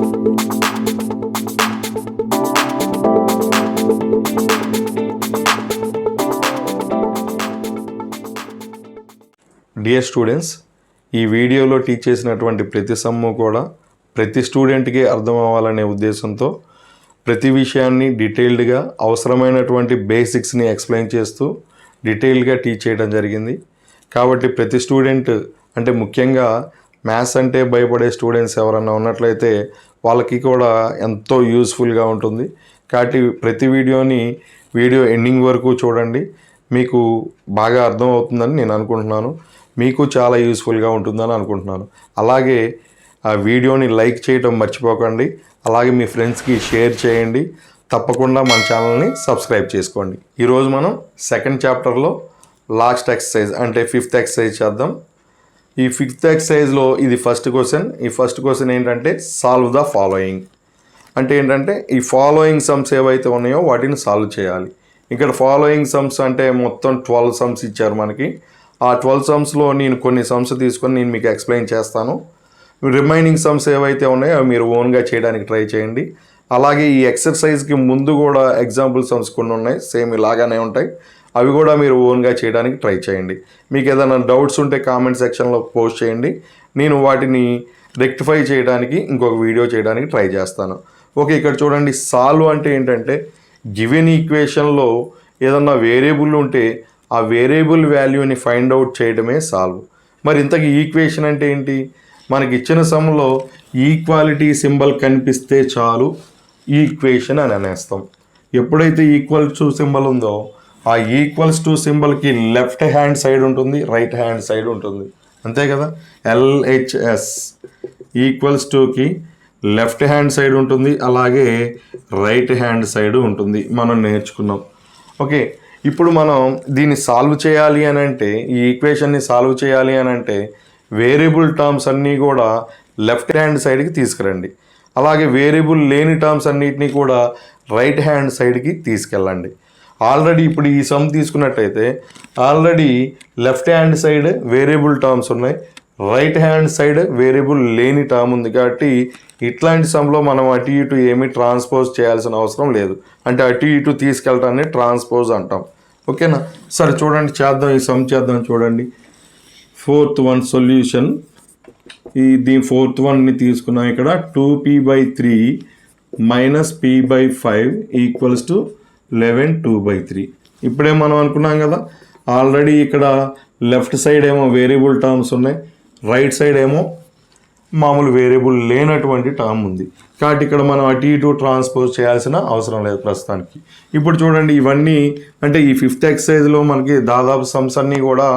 Dear students, ఈ వీడియోలో teach చేసినటువంటి ప్రతి సమ్ము కూడా ప్రతి స్టూడెంట్కి అర్థం అవ్వాలనే ఉద్దేశంతో ప్రతి విషయాన్ని డీటెయిల్డ్గా అవసరమైనటువంటి బేసిక్స్ని ఎక్స్ప్లెయిన్ చేస్తూ డీటెయిల్డ్గా టీచ్ చేయడం జరిగింది. కాబట్టి ప్రతి స్టూడెంట్ అంటే ముఖ్యంగా మ్యాథ్స్ అంటే భయపడే స్టూడెంట్స్ ఎవరన్నా ఉన్నట్లయితే వాళ్ళకి కూడా ఎంతో యూస్ఫుల్గా ఉంటుంది. కాబట్టి ప్రతి వీడియో ఎండింగ్ వరకు చూడండి, మీకు బాగా అర్థం అవుతుందని నేను అనుకుంటున్నాను. మీకు చాలా యూస్ఫుల్గా ఉంటుందని అనుకుంటున్నాను. అలాగే ఆ వీడియోని లైక్ చేయడం మర్చిపోకండి. అలాగే మీ ఫ్రెండ్స్కి షేర్ చేయండి. తప్పకుండా మన ఛానల్ని సబ్స్క్రైబ్ చేసుకోండి. ఈరోజు మనం సెకండ్ చాప్టర్లో లాస్ట్ ఎక్సర్సైజ్ అంటే 5th ఎక్సర్సైజ్ చేద్దాం. ఈ 5th ఎక్సర్సైజ్లో ఇది ఫస్ట్ క్వశ్చన్. ఈ ఫస్ట్ క్వశ్చన్ ఏంటంటే సాల్వ్ ద ఫాలోయింగ్. అంటే ఏంటంటే ఈ ఫాలోయింగ్ సమ్స్ ఏవైతే ఉన్నాయో వాటిని సాల్వ్ చేయాలి. ఇక్కడ ఫాలోయింగ్ సమ్స్ అంటే మొత్తం 12 సమ్స్ ఇచ్చారు మనకి. ఆ 12 సమ్స్లో నేను కొన్ని సమ్స్ తీసుకొని నేను మీకు ఎక్స్ప్లెయిన్ చేస్తాను. రిమైనింగ్ సమ్స్ ఏవైతే ఉన్నాయో అవి మీరు ఓన్గా చేయడానికి ట్రై చేయండి. అలాగే ఈ ఎక్సర్సైజ్కి ముందు కూడా ఎగ్జాంపుల్ సమ్స్ కొన్ని ఉన్నాయి, సేమ్ ఇలాగానే ఉంటాయి. అవి కూడా మీరు ఓన్గా చేయడానికి ట్రై చేయండి. మీకు ఏదైనా డౌట్స్ ఉంటే కామెంట్ సెక్షన్లో పోస్ట్ చేయండి. నేను వాటిని రెక్టిఫై చేయడానికి ఇంకొక వీడియో చేయడానికి ట్రై చేస్తాను. ఓకే, ఇక్కడ చూడండి. సాల్వ్ అంటే ఏంటంటే గివెన్ ఈక్వేషన్లో ఏదన్నా వేరియబుల్ ఉంటే ఆ వేరియబుల్ వాల్యూని ఫైండ్ అవుట్ చేయడమే సాల్వ్. మరి ఇంతకీ ఈక్వేషన్ అంటే ఏంటి? మనకి ఇచ్చిన సమ్లో ఈక్వాలిటీ సింబల్ కనిపిస్తే చాలు ఈక్వేషన్ అని అనేస్తాం. ఎప్పుడైతే ఈక్వల్ టు సింబల్ ఉందో ఆ ఈక్వల్స్ టు సింబల్కి లెఫ్ట్ హ్యాండ్ సైడ్ ఉంటుంది, రైట్ హ్యాండ్ సైడ్ ఉంటుంది. అంతే కదా. LHS ఈక్వల్స్ టుకి లెఫ్ట్ హ్యాండ్ సైడ్ ఉంటుంది, అలాగే రైట్ హ్యాండ్ సైడ్ ఉంటుంది. మనం నేర్చుకున్నాం. ఓకే, ఇప్పుడు మనం దీన్ని సాల్వ్ చేయాలి అని అంటే, ఈ ఈక్వేషన్ని సాల్వ్ చేయాలి అని అంటే వేరియబుల్ టర్మ్స్ అన్నీ కూడా లెఫ్ట్ హ్యాండ్ సైడ్కి తీసుకురండి. అలాగే వేరియబుల్ లేని టర్మ్స్ అన్నిటినీ కూడా రైట్ హ్యాండ్ సైడ్కి తీసుకెళ్ళండి. ఆల్రెడీ ఇప్పుడు ఈ సమ్ తీసుకున్నట్టయితే already left hand side variable terms ఉన్నాయి, రైట్ హ్యాండ్ సైడ్ వేరియబుల్ లేని టర్మ్ ఉంది. కాబట్టి ఇట్లాంటి సమ్లో మనం అటు ఇటు ఏమీ ట్రాన్స్పోజ్ చేయాల్సిన అవసరం లేదు. అంటే అటు ఇటు తీసుకెళ్ళటాన్ని ట్రాన్స్పోజ్ అంటాం. ఓకేనా. సరే చూడండి, చేద్దాం, ఈ సమ్ చేద్దాం. చూడండి, 4th వన్ సొల్యూషన్. దీని 4th వన్ని తీసుకున్నాం. ఇక్కడ 2p/3 - p/5 ఈక్వల్స్ టు 11 2/3. ఇప్పుడే మనం అనుకున్నాం కదా, ఆల్రెడీ ఇక్కడ లెఫ్ట్ సైడ్ ఏమో వేరియబుల్ టర్మ్స్ ఉన్నాయి, రైట్ సైడ్ ఏమో మామూలు వేరియబుల్ లేనటువంటి టర్మ్ ఉంది. కాబట్టి ఇక్కడ మనం అటు ఇటు ట్రాన్స్పోజ్ చేయాల్సిన అవసరం లేదు ప్రస్తుతానికి. ఇప్పుడు చూడండి, ఇవన్నీ అంటే ఈ 5th ఎక్సర్సైజ్లో మనకి దాదాపు సమ్స్ అన్నీ కూడా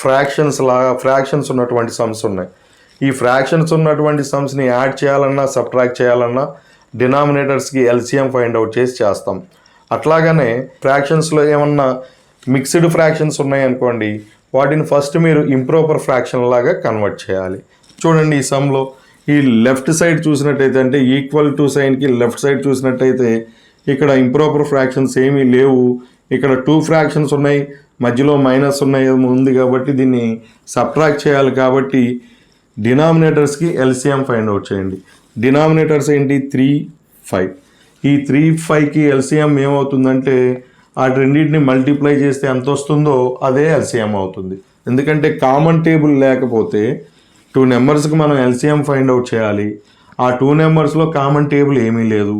ఫ్రాక్షన్స్ ఉన్నటువంటి సమ్స్ ఉన్నాయి. ఈ ఫ్రాక్షన్స్ ఉన్నటువంటి సమ్స్ని యాడ్ చేయాలన్నా సబ్ట్రాక్ట్ చేయాలన్నా డినామినేటర్స్కి LCM ఫైండ్ అవుట్ చేసి చేస్తాం. అట్లాగనే ఫ్రాక్షన్స్లో ఏమన్నా మిక్స్డ్ ఫ్రాక్షన్స్ ఉన్నాయనుకోండి, వాటిని ఫస్ట్ మీరు ఇంప్రాపర్ ఫ్రాక్షన్ లాగా కన్వర్ట్ చేయాలి. చూడండి, ఈ సమ్లో ఈ లెఫ్ట్ సైడ్ చూసినట్టయితే అంటే ఈక్వల్ టు సైన్కి లెఫ్ట్ సైడ్ చూసినట్టయితే ఇక్కడ ఇంప్రాపర్ ఫ్రాక్షన్స్ ఏమీ లేవు. ఇక్కడ 2 ఫ్రాక్షన్స్ ఉన్నాయి, మధ్యలో మైనస్ ఉన్నాయి ఉంది. కాబట్టి దీన్ని సబ్ట్రాక్ట్ చేయాలి. కాబట్టి డినామినేటర్స్కి LCM ఫైండ్ అవుట్ చేయండి. డినామినేటర్స్ ఏంటి? 3, 5. ఈ 3, 5కి LCM ఏమవుతుందంటే ఆ రెండింటిని మల్టిప్లై చేస్తే ఎంత వస్తుందో అదే LCM అవుతుంది. ఎందుకంటే కామన్ టేబుల్ లేకపోతే 2 నెంబర్స్కి మనం LCM ఫైండ్ అవుట్ చేయాలి. ఆ 2 నెంబర్స్లో కామన్ టేబుల్ ఏమీ లేదు.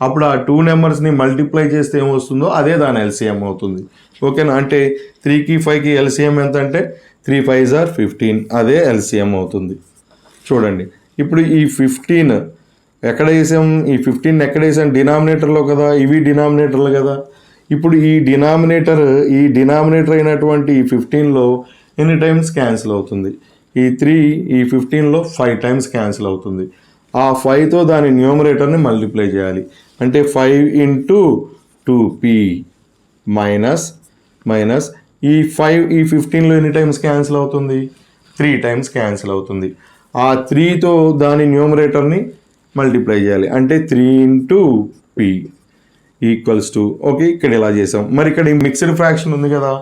అప్పుడు ఆ 2 నెంబర్స్ని మల్టిప్లై చేస్తే ఏమొస్తుందో అదే దాని LCM అవుతుంది. ఓకేనా. అంటే 3కి 5కి LCM ఎంత అంటే 3 5s are 15, అదే LCM అవుతుంది. చూడండి, ఇప్పుడు ఈ 15 ఎక్కడ వేసాం? ఈ 15 ఎక్కడ వేసాం? డినామినేటర్లో కదా. ఇవి డినామినేటర్లు కదా. ఇప్పుడు ఈ డినామినేటర్ అయినటువంటి ఈ 15లో ఎన్ని టైమ్స్ క్యాన్సిల్ అవుతుంది? ఈ 3 ఈ 15లో 5 టైమ్స్ క్యాన్సిల్ అవుతుంది. ఆ 5తో దాని న్యూమరేటర్ని మల్టిప్లై చేయాలి. అంటే 5 × 2p మైనస్ ఈ 5 ఈ 15లో ఎన్ని టైమ్స్ క్యాన్సిల్ అవుతుంది? 3 టైమ్స్ క్యాన్సిల్ అవుతుంది. ఆ 3తో దాని న్యూమరేటర్ని మల్టిప్లై చేయాలి. అంటే 3 × p ఈక్వల్స్ టు. ఓకే, ఇక్కడ ఇలా చేసాం. మరి ఇక్కడ ఈ మిక్స్డ్ ఫ్రాక్షన్ ఉంది కదా,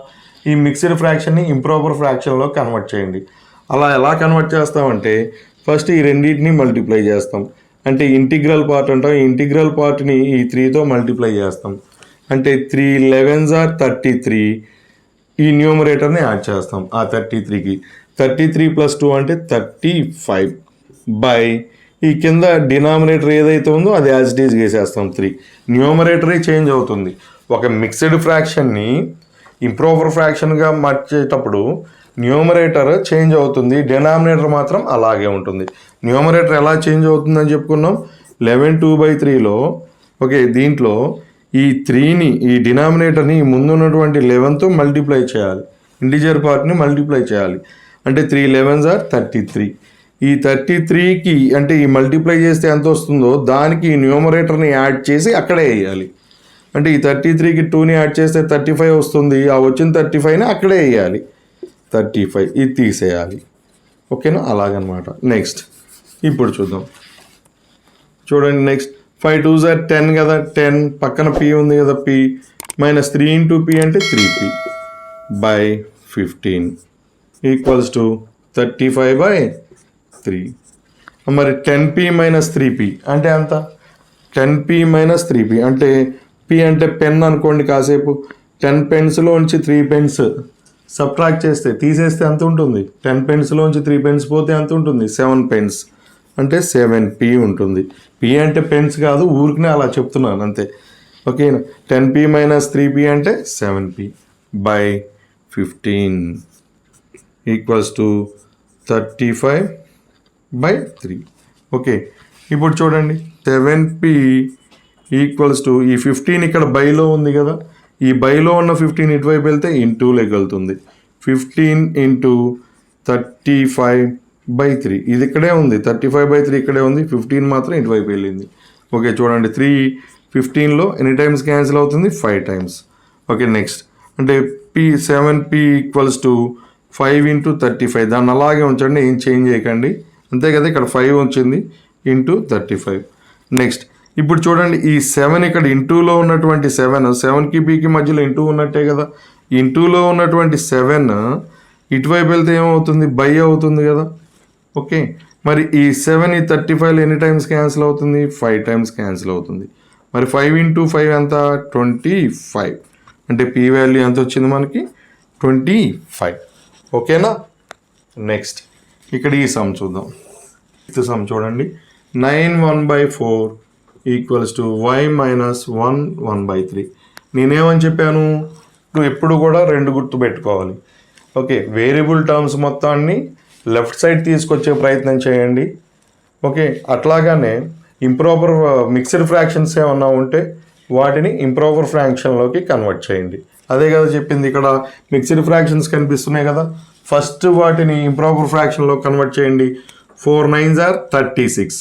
ఈ మిక్స్డ్ ఫ్రాక్షన్ని ఇంప్రాపర్ ఫ్రాక్షన్లో కన్వర్ట్ చేయండి. అలా ఎలా కన్వర్ట్ చేస్తామంటే ఫస్ట్ ఈ రెండింటిని మల్టిప్లై చేస్తాం. అంటే ఇంటిగ్రల్ పార్ట్ అంటాం. ఈ ఇంటిగ్రల్ పార్ట్ని ఈ 3తో మల్టిప్లై చేస్తాం. అంటే 3 11s are 33. ఈ న్యూమరేటర్ని యాడ్ చేస్తాం ఆ 33కి. 33 + 2 అంటే 35 బై ఈ కింద డినామినేటర్ ఏదైతే ఉందో అది యాజ్ ఇట్ ఈజ్ వేసేస్తాం 3. న్యూమరేటరే చేంజ్ అవుతుంది. ఒక మిక్స్డ్ ఫ్రాక్షన్ని ఇంప్రాపర్ ఫ్రాక్షన్గా మార్చేటప్పుడు న్యూమరేటర్ చేంజ్ అవుతుంది, డినామినేటర్ మాత్రం అలాగే ఉంటుంది. న్యూమరేటర్ ఎలా చేంజ్ అవుతుందని చెప్పుకున్నాం. 11/2/3లో ఓకే, దీంట్లో ఈ 3ని ఈ డినామినేటర్ని ముందున్నటువంటి 11తో మల్టిప్లై చేయాలి. ఇంటిజర్ పార్ట్ని మల్టిప్లై చేయాలి. అంటే 3 11s are 33. ఈ 33కి అంటే ఈ మల్టిప్లై చేస్తే ఎంత వస్తుందో దానికి ఈ న్యూమరేటర్ని యాడ్ చేసి అక్కడే వేయాలి. అంటే ఈ 33కి 2ని యాడ్ చేస్తే 35 వస్తుంది. ఆ వచ్చిన 35ని అక్కడే వేయాలి. 35 ఇది తీసేయాలి. ఓకేనా, అలాగనమాట. నెక్స్ట్ ఇప్పుడు చూద్దాం. చూడండి నెక్స్ట్ 5 2s are 10 కదా, 10 పక్కన p ఉంది కదా, p - 3 × p అంటే 3p బై 15 ఈక్వల్స్ టు 35/3. మరి 10p - 3p అంటే ఎంత? 10p - 3p అంటే p అంటే పెన్ అనుకోండి. కాసేపు 10 పెన్స్లోంచి 3 పెన్స్ సబ్ట్రాక్ట్ చేస్తే తీసేస్తే ఎంత ఉంటుంది? 10 పెన్స్లోంచి 3 పెన్స్ పోతే ఎంత ఉంటుంది? 7 పెన్స్ అంటే 7p ఉంటుంది. p అంటే పెన్స్ కాదు, ఊరికనే అలా చెప్తున్నాను అంతే. ఓకేనా, 10p - 3p అంటే 7p by 15 equals to 35/3. Okay, ఇప్పుడు చూడండి 7p ఈక్వల్స్ టు ఈ 15 ఇక్కడ బైలో ఉంది కదా, ఈ బైలో ఉన్న 15 ఇటువైపు వెళ్తే ఇంటూలోకి వెళ్తుంది. 15 × 35/3 ఇది ఇక్కడే ఉంది, 35/3 ఇక్కడే ఉంది, 15 మాత్రం ఇటువైపు వెళ్ళింది. ఓకే చూడండి, 3 15లో ఎన్ని టైమ్స్ క్యాన్సిల్ అవుతుంది? 5 టైమ్స్. ఓకే నెక్స్ట్ అంటే 7p ఈక్వల్స్ టు 5 × 35. దాన్ని అలాగే ఉంచండి, ఏం చేంజ్ చేయకండి, అంతే కదా. ఇక్కడ 5 వచ్చింది × 35. నెక్స్ట్ ఇప్పుడు చూడండి, ఈ 7 ఇక్కడ ఇంటూలో ఉన్నటువంటి 7కి pకి మధ్యలో ఇంటూ ఉన్నట్టే కదా. ఇంటూలో ఉన్నటువంటి 7 ఇటువైపు వెళ్తే ఏమవుతుంది? బై అవుతుంది కదా. ఓకే, మరి ఈ 7 ఈ 35లో ఎన్ని టైమ్స్ క్యాన్సిల్ అవుతుంది? 5 టైమ్స్ క్యాన్సిల్ అవుతుంది. మరి 5 × 5 ఎంత? 25. అంటే p వాల్యూ ఎంత వచ్చింది మనకి? 25. ఓకేనా. నెక్స్ట్ ఇక్కడ ఈ సమ్ చూద్దాం. ఫిఫ్త్ సమ్ చూడండి, 9 1/4 ఈక్వల్స్ టు y - 1 1/3. నేనేమని చెప్పాను? నువ్వు ఎప్పుడు కూడా 2 గుర్తు పెట్టుకోవాలి. ఓకే, వేరియబుల్ టర్మ్స్ మొత్తాన్ని లెఫ్ట్ సైడ్ తీసుకొచ్చే ప్రయత్నం చేయండి. ఓకే, అట్లాగానే ఇంప్రాపర్ మిక్స్డ్ ఫ్రాక్షన్స్ ఏమన్నా ఉంటే వాటిని ఇంప్రాపర్ ఫ్రాక్షన్లోకి కన్వర్ట్ చేయండి. అదే కదా చెప్పింది. ఇక్కడ మిక్స్డ్ ఫ్రాక్షన్స్ కనిపిస్తున్నాయి కదా, ఫస్ట్ వాటిని ఇంప్రాపర్ ఫ్రాక్షన్లో కన్వర్ట్ చేయండి. 4 9s are 36.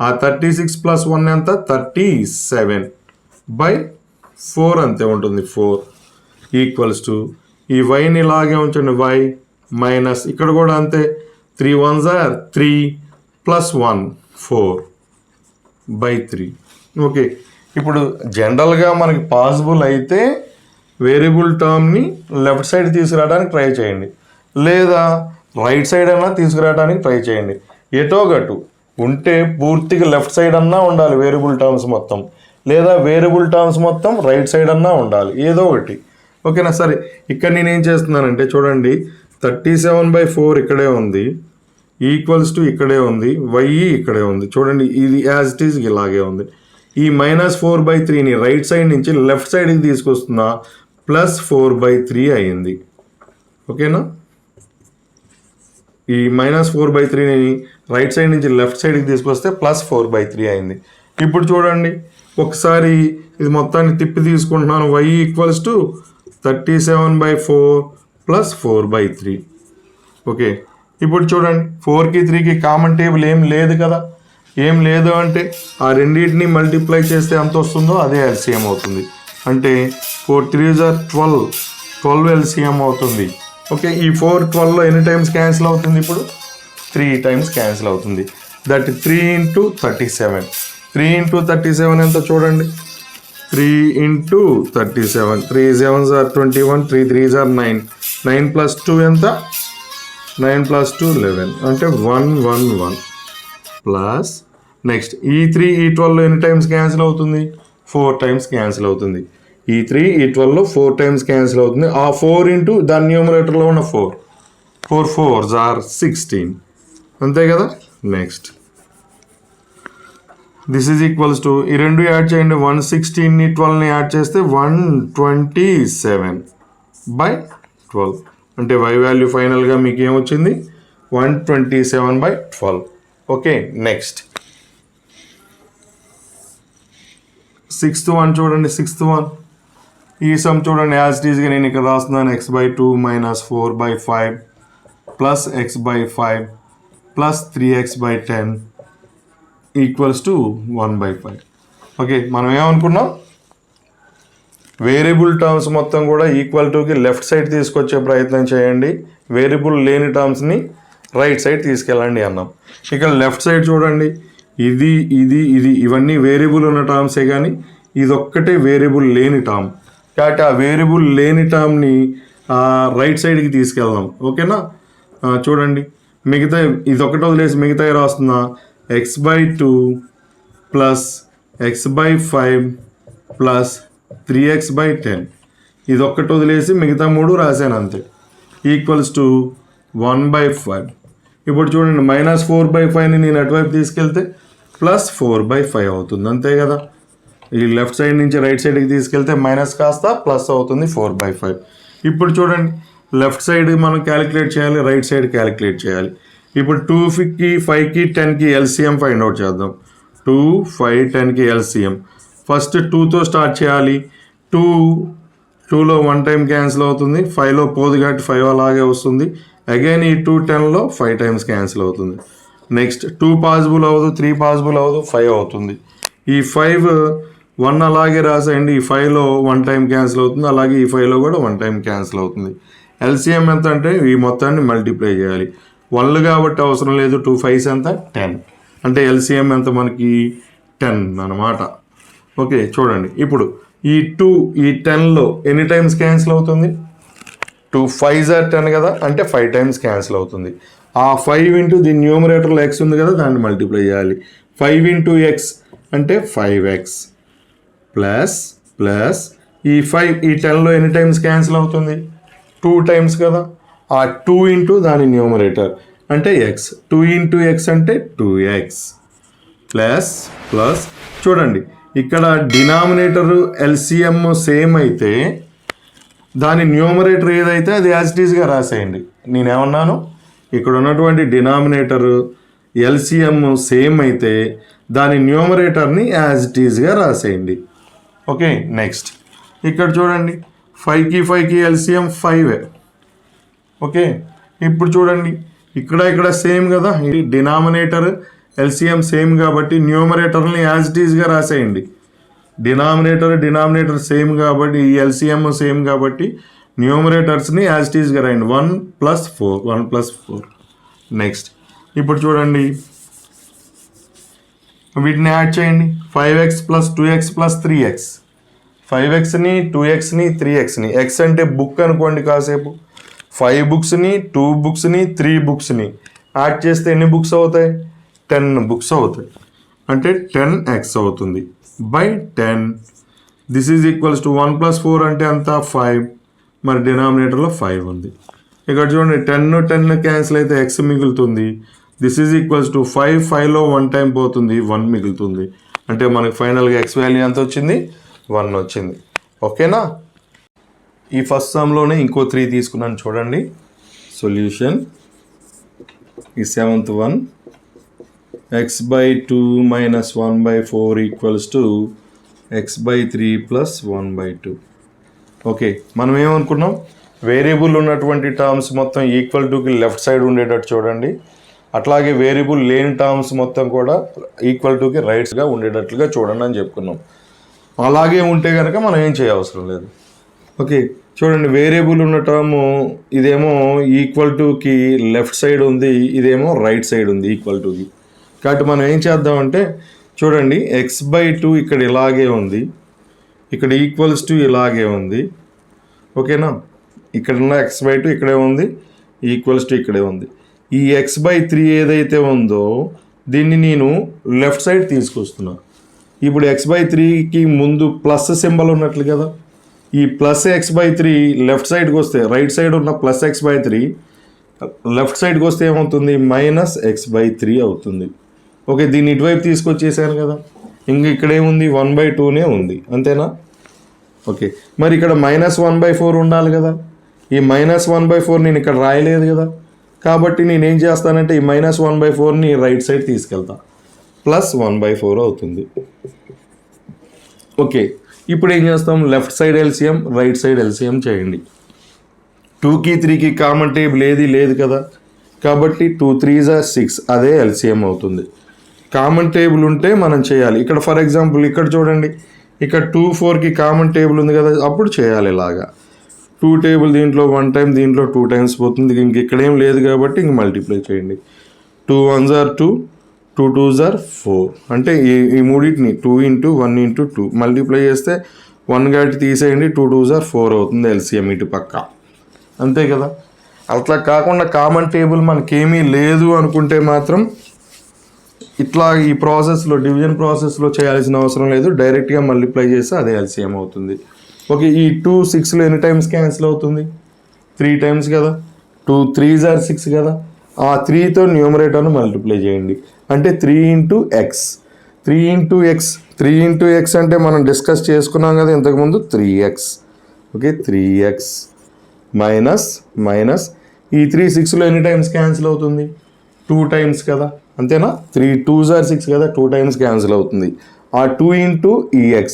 ఆ 36 + 1 ఎంత? 37/4 అంతే ఉంటుంది. 4 ఈక్వల్స్ టు ఈ వైని ఇలాగే ఉంచండి, y మైనస్ ఇక్కడ కూడా అంతే. 3 1s are 3 + 1 4/3. ఓకే, ఇప్పుడు జనరల్గా మనకి పాసిబుల్ అయితే వేరియబుల్ టర్మ్ని లెఫ్ట్ సైడ్ తీసుకురావడానికి ట్రై చేయండి, లేదా రైట్ సైడ్ అన్నా తీసుకురావడానికి ట్రై చేయండి. ఎటో గటు ఉంటే పూర్తిగా లెఫ్ట్ సైడ్ అన్నా ఉండాలి వేరియబుల్ టర్మ్స్ మొత్తం, లేదా వేరియబుల్ టర్మ్స్ మొత్తం రైట్ సైడ్ అన్నా ఉండాలి, ఏదో ఒకటి. ఓకేనా. సరే, ఇక్కడ నేను ఏం చేస్తున్నానంటే చూడండి, 37/4 ఇక్కడే ఉంది, ఈక్వల్స్ టు ఇక్కడే ఉంది, y ఇక్కడే ఉంది. చూడండి, ఇది యాజ్ ఇట్ ఈజ్ ఇలాగే ఉంది. ఈ -4/3ని రైట్ సైడ్ నుంచి లెఫ్ట్ సైడ్కి తీసుకొస్తున్నా, +4/3 అయ్యింది. ఓకేనా. ఈ -4/3ని రైట్ సైడ్ నుంచి లెఫ్ట్ సైడ్కి తీసుకొస్తే +4/3 అయింది. ఇప్పుడు చూడండి, ఒకసారి ఇది మొత్తాన్ని తిప్పి తీసుకుంటున్నాను, y ఈక్వల్స్ టు 37/4 + 4/3. ఓకే, ఇప్పుడు చూడండి 4కి 3కి కామన్ టేబుల్ ఏం లేదు కదా. ఏం లేదు అంటే ఆ రెండింటిని మల్టిప్లై చేస్తే ఎంత వస్తుందో అదే ఎల్సిఎం అవుతుంది. అంటే 4 3s are 12 ఎల్సిఎం అవుతుంది. ఓకే, ఈ 4 12లో ఎన్ని టైమ్స్ క్యాన్సిల్ అవుతుంది? ఇప్పుడు 3 టైమ్స్ క్యాన్సిల్ అవుతుంది. దట్ 3 × 37. 3 × 37 ఎంత చూడండి, 3 × 37. 3 7s are 21, 3 3s are 9. 9 + 2 ఎంత? 9 + 2 11. అంటే 111 ప్లస్ నెక్స్ట్ ఈ 3 ఈ 12 ఎన్ని టైమ్స్ క్యాన్సిల్ అవుతుంది? 4 టైమ్స్ క్యాన్సిల్ అవుతుంది. ఈ 3 ఈ 12 4 టైమ్స్ క్యాన్సిల్ అవుతుంది. ఆ 4 ఇంటూ దాని న్యూమరేటర్లో ఉన్న 4 4 4s are 16 అంతే కదా. Next this is equals to ఈ రెండు యాడ్ చేయండి. 116ని 12ని యాడ్ చేస్తే 127/12 అంటే y వాల్యూ ఫైనల్గా మీకు ఏమొచ్చింది? 127/12. ఓకే. నెక్స్ట్ సిక్స్త్ వన్ చూడండి. సిక్స్త్ వన్ ఈ సమ్ చూడండి. యాజ్ ఇట్ ఈస్గా నేను ఇక్కడ రాస్తున్నాను. x/2 - 4/5 plus x/5 plus 3x/10 equals to 1/5. Okay, మనం ఏమనుకున్నాం? వేరియబుల్ టర్మ్స్ మొత్తం కూడా ఈక్వల్ టుకి లెఫ్ట్ సైడ్ తీసుకొచ్చే ప్రయత్నం చేయండి. వేరియబుల్ లేని టర్మ్స్ని రైట్ సైడ్ తీసుకెళ్ళండి అన్నాం. ఇక్కడ లెఫ్ట్ సైడ్ చూడండి. ఇది ఇది ఇది ఇవన్నీ వేరియబుల్ ఉన్న టర్మ్సే, కానీ ఇదొక్కటే వేరియబుల్ లేని టర్మ్. కాబట్టి ఆ వేరియబుల్ లేని టర్మ్ని రైట్ సైడ్కి తీసుకెళ్దాం. ఓకేనా? చూడండి, మిగతా ఇదొక్కటి వదిలేసి మిగతా రాస్తున్నా. x/2 plus x/5 plus 3x/10 ఇదొక్కటి వదిలేసి మిగతా 3 రాశాను అంతే. Equals to 1/5. ఇప్పుడు చూడండి, -4/5ని నేను అటువైపు తీసుకెళ్తే +4/5 అవుతుంది అంతే కదా. ఈ లెఫ్ట్ సైడ్ నుంచి రైట్ సైడ్కి తీసుకెళ్తే మైనస్ కాస్త ప్లస్ అవుతుంది 4/5. ఇప్పుడు చూడండి, లెఫ్ట్ సైడ్ మనం క్యాలిక్యులేట్ చేయాలి, రైట్ సైడ్ క్యాలిక్యులేట్ చేయాలి. ఇప్పుడు 2కి 5కి 10కి ఎల్సిఎం ఫైండ్ అవుట్ చేద్దాం. 2 5 10కి ఎల్సిఎం. ఫస్ట్ 2తో స్టార్ట్ చేయాలి. 2లో 1 టైం క్యాన్సిల్ అవుతుంది. 5లో పోదు కాబట్టి 5 అలాగే వస్తుంది. అగైన్ ఈ 2 10లో 5 టైమ్స్ క్యాన్సిల్ అవుతుంది. నెక్స్ట్ 2 పాసిబుల్ అవ్వదు, 3 పాసిబుల్ అవ్వదు, 5 అవుతుంది. ఈ 5 1 అలాగే రాసేయండి. ఈ 5లో 1 టైం క్యాన్సిల్ అవుతుంది, అలాగే ఈ 5లో కూడా 1 టైం క్యాన్సిల్ అవుతుంది. ఎల్సిఎం ఎంత అంటే ఈ మొత్తాన్ని మల్టిప్లై చేయాలి. 1 కాబట్టి అవసరం లేదు. 2 5s ఎంత? 10. అంటే ఎల్సిఎం ఎంత మనకి? 10 అన్నమాట. ఓకే, చూడండి, ఇప్పుడు ఈ 2 ఈ 10లో ఎన్ని టైమ్స్ క్యాన్సిల్ అవుతుంది? 2 5s are 10 కదా, అంటే 5 టైమ్స్ క్యాన్సిల్ అవుతుంది. ఆ 5 ఇంటూ దీని న్యూమరేటర్లో x ఉంది కదా, దాన్ని మల్టిప్లై చేయాలి. 5 ఇంటూ ఎక్స్ అంటే 5x ప్లస్ ఈ 5 ఈ 10లో ఎన్ని టైమ్స్ క్యాన్సిల్ అవుతుంది? 2 టైమ్స్ కదా. ఆ 2 ఇంటూ దాని న్యూమరేటర్ అంటే x. 2 ఇంటూ ఎక్స్ అంటే 2x ప్లస్ చూడండి, ఇక్కడ డినామినేటర్ ఎల్సిఎం సేమ్ అయితే దాని న్యూమరేటర్ ఏదైతే అది యాజ్ ఇట్ ఈస్గా రాసేయండి. నేనేమన్నాను? ఇక్కడ ఉన్నటువంటి డినామినేటర్ ఎల్సిఎం సేమ్ అయితే దాని న్యూమరేటర్ని యాజ్ ఇట్ ఈస్గా రాసేయండి. ఓకే, నెక్స్ట్ ఇక్కడ చూడండి, 5కి ఎల్సిఎం 5. ఓకే, ఇప్పుడు చూడండి, ఇక్కడ సేమ్ కదా, ఈ డినామినేటర్ ఎల్సిఎం సేమ్ కాబట్టి న్యూమరేటర్ని యాజ్ ఇట్ ఈస్గా రాసేయండి. డినామినేటర్ సేమ్ కాబట్టి ఈ ఎల్సిఎం సేమ్ కాబట్టి న్యూమరేటర్స్ని యాజ్ ఇట్ ఈస్గా రాయండి. 1 + 4. నెక్స్ట్ ఇప్పుడు చూడండి, వీటిని యాడ్ చేయండి. 5x + 2x + 3x. 5xని 2xని 3xని, x అంటే బుక్ అనుకోండి కాసేపు. 5 బుక్స్ని 2 బుక్స్ని 3 బుక్స్ని యాడ్ చేస్తే ఎన్ని బుక్స్ అవుతాయి? 10 బుక్స్ అవుతాయి. అంటే 10x అవుతుంది by 10. This is equals to 1 + 4 అంటే అంత 5. మరి డినామినేటర్లో 5 ఉంది. ఇక్కడ చూడండి, 10 క్యాన్సిల్ అయితే x మిగులుతుంది. దిస్ ఈజ్ ఈక్వల్స్ టు 5లో 1 టైం పోతుంది, 1 మిగులుతుంది. అంటే మనకి ఫైనల్గా x వాల్యూ ఎంత వచ్చింది? 1 వచ్చింది. ఓకేనా? ఈ ఫస్ట్ సమ్లోనే ఇంకో 3 తీసుకున్నాను చూడండి. సొల్యూషన్ ఈ 7th one, x/2 - 1/4 equals to x/3 + 1/2. Okay, మనం ఏమనుకున్నాం? వేరియబుల్ ఉన్నటువంటి టర్మ్స్ మొత్తం ఈక్వల్ టుకి లెఫ్ట్ సైడ్ ఉండేటట్టు చూడండి. అట్లాగే వేరియబుల్ లేని టర్మ్స్ మొత్తం కూడా ఈక్వల్ టుకి రైట్స్గా ఉండేటట్లుగా చూడండి అని చెప్పుకున్నాం. అలాగే ఉంటే కనుక మనం ఏం చేయవసరం లేదు. ఓకే, చూడండి, వేరియబుల్ ఉన్న టర్ము ఇదేమో ఈక్వల్ టుకి లెఫ్ట్ సైడ్ ఉంది, ఇదేమో రైట్ సైడ్ ఉంది ఈక్వల్ టుకి. కాబట్టి మనం ఏం చేద్దామంటే, చూడండి, x/2 ఇక్కడ ఇలాగే ఉంది, ఇక్కడ ఈక్వల్స్ టు ఇలాగే ఉంది. ఓకేనా? ఇక్కడ ఉన్న x/2 ఇక్కడే ఉంది, ఈక్వల్స్ టు ఇక్కడే ఉంది. ఈ x/3 ఏదైతే ఉందో దీన్ని నేను లెఫ్ట్ సైడ్ తీసుకొస్తున్నా. ఇప్పుడు x/3కి ముందు ప్లస్ సింబల్ ఉన్నట్లు కదా, ఈ ప్లస్ x/3 లెఫ్ట్ సైడ్కి వస్తే, రైట్ సైడ్ ఉన్న ప్లస్ x/3 లెఫ్ట్ సైడ్కి వస్తే ఏమవుతుంది, -x/3 అవుతుంది. ఓకే, దీన్ని ఇటువైపు తీసుకొచ్చేసాను కదా, ఇంక ఇక్కడేముంది 1/2నే ఉంది, అంతేనా? ఓకే, మరి ఇక్కడ -1/4 ఉండాలి కదా, ఈ -1/4 నేను ఇక్కడ రాయలేదు కదా, కాబట్టి నేనేం చేస్తానంటే ఈ -1/4ని రైట్ సైడ్ తీసుకెళ్తా, +1/4 అవుతుంది. ఓకే, ఇప్పుడు ఏం చేస్తాం, left side LCM, right side LCM చేయండి. 2కి 3కి కామన్ టేబుల్ ఏది లేదు కదా, కాబట్టి 2 3s are 6, అదే ఎల్సిఎం అవుతుంది. కామన్ టేబుల్ ఉంటే మనం చేయాలి. ఇక్కడ ఫర్ ఎగ్జాంపుల్ ఇక్కడ చూడండి, ఇక్కడ 2 4కి కామన్ టేబుల్ ఉంది కదా, అప్పుడు చేయాలి ఇలాగా. 2 టేబుల్ దీంట్లో 1 టైం, దీంట్లో 2 టైమ్స్ పోతుంది, ఇంక ఇక్కడేం లేదు కాబట్టి ఇంక మల్టిప్లై చేయండి. 2 1s are 2, 2 2s are 4, అంటే ఈ మూడింటిని 2 × 1 × 2 మల్టిప్లై చేస్తే 1 గట్టి తీసేయండి, 2 2s are 4 అవుతుంది ఎల్సిఎం ఇటు పక్క, అంతే కదా. అట్లా కాకుండా కామన్ టేబుల్ మనకేమీ లేదు అనుకుంటే మాత్రం ఇట్లా ఈ ప్రాసెస్లో, డివిజన్ ప్రాసెస్లో చేయాల్సిన అవసరం లేదు, డైరెక్ట్గా మల్టిప్లై చేస్తే అదే ఎల్సిఎం అవుతుంది. ఓకే, ఈ 2 6లో ఎన్ని టైమ్స్ క్యాన్సిల్ అవుతుంది, 3 టైమ్స్ కదా, 2 3s are 6 కదా, ఆ 3తో న్యూమరేటర్ను మల్టిప్లై చేయండి, అంటే 3 × x, 3 × x, 3 × x అంటే మనం డిస్కస్ చేసుకున్నాం కదా ఇంతకుముందు, 3x. ఓకే, 3x మైనస్ ఈ 3 6లో ఎన్ని టైమ్స్ క్యాన్సిల్ అవుతుంది, 2 టైమ్స్ కదా, అంతేనా. 3 2s are 6 కదా, 2 టైమ్స్ క్యాన్సిల్ అవుతుంది. ఆ 2 × ex,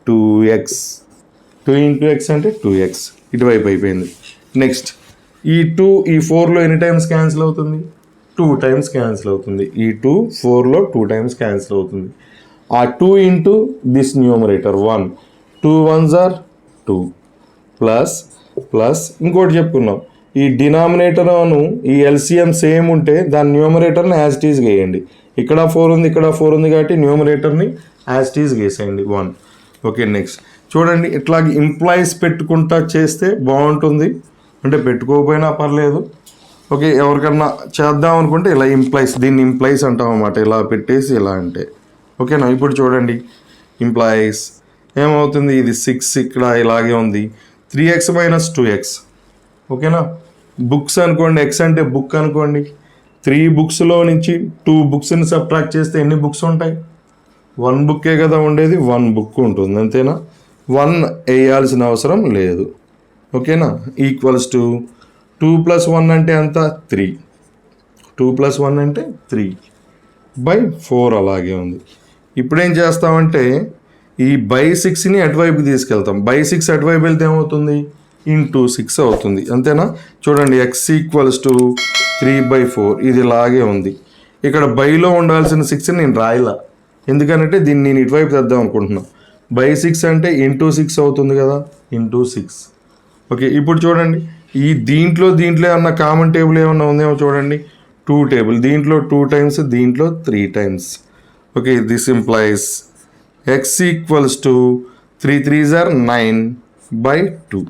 2x, 2 × x అంటే 2x, ఇటువైపు అయిపోయింది. నెక్స్ట్ ఈ 2 ఈ 4లో ఎన్ని టైమ్స్ క్యాన్సిల్ అవుతుంది, 2 టైమ్స్ క్యాన్సిల్ అవుతుంది. ఈ 2 4లో 2 టైమ్స్ క్యాన్సిల్ అవుతుంది. ఆ 2 × this numerator 1, 2 1s are 2 plus ఇంకోటి చెప్పుకున్నాం, ఈ డినామినేటర్ అను ఈ ఎల్సిఎం సేమ్ ఉంటే దాని న్యూమరేటర్ని యాజ్ ఇట్ ఈజ్ వేయండి. ఇక్కడ 4 ఉంది, ఇక్కడ 4 ఉంది కాబట్టి న్యూమరేటర్ని యాజ్ ఇట్ ఈజ్ వేసేయండి 1. ఓకే, నెక్స్ట్ చూడండి, ఇట్లాగే ఇంప్లాయిస్ పెట్టుకుంటా చేస్తే బాగుంటుంది, అంటే పెట్టుకోకపోయినా పర్లేదు. ఓకే, ఎవరికన్నా చేద్దాం అనుకుంటే ఇలా ఇంప్లాయిస్, దీన్ని ఇంప్లాయిస్ అంటాం అన్నమాట, ఇలా పెట్టేసి ఇలా అంటే. ఓకేనా, ఇప్పుడు చూడండి ఇంప్లాయిస్ ఏమవుతుంది, ఇది 6 ఇక్కడ ఇలాగే ఉంది, 3x - 2x. ఓకేనా, బుక్స్ అనుకోండి, x అంటే బుక్ అనుకోండి, 3 బుక్స్లో నుంచి 2 బుక్స్ని సబ్ట్రాక్ట్ చేస్తే ఎన్ని బుక్స్ ఉంటాయి, 1 బుక్కే కదా ఉండేది, 1 బుక్ ఉంటుంది, అంతేనా. 1 వేయాల్సిన అవసరం లేదు. ఓకేనా, ఈక్వల్స్ టు 2 + 1 అంటే ఎంత, 3, 2 + 1 అంటే 3/4 అలాగే ఉంది. ఇప్పుడేం చేస్తామంటే ఈ /6ని అటువైపు తీసుకెళ్తాం, /6 అటువైపు వెళ్తే ఏమవుతుంది, × 6 అవుతుంది, అంతేనా. చూడండి x = 3/4, ఇది ఇలాగే ఉంది. ఇక్కడ బైలో ఉండాల్సిన 6ని నేను రాయలా, ఎందుకంటే దీన్ని నేను ఇటువైపు తెద్దాం అనుకుంటున్నాను. /6 అంటే × 6 అవుతుంది కదా, × 6. ఓకే, ఇప్పుడు చూడండి ఈ దీంట్లో ఏమన్నా కామన్ టేబుల్ ఏమన్నా ఉందేమో చూడండి, 2 టేబుల్, దీంట్లో 2 టైమ్స్, దీంట్లో 3 times. Okay, this implies x = 3 3s are 9/2.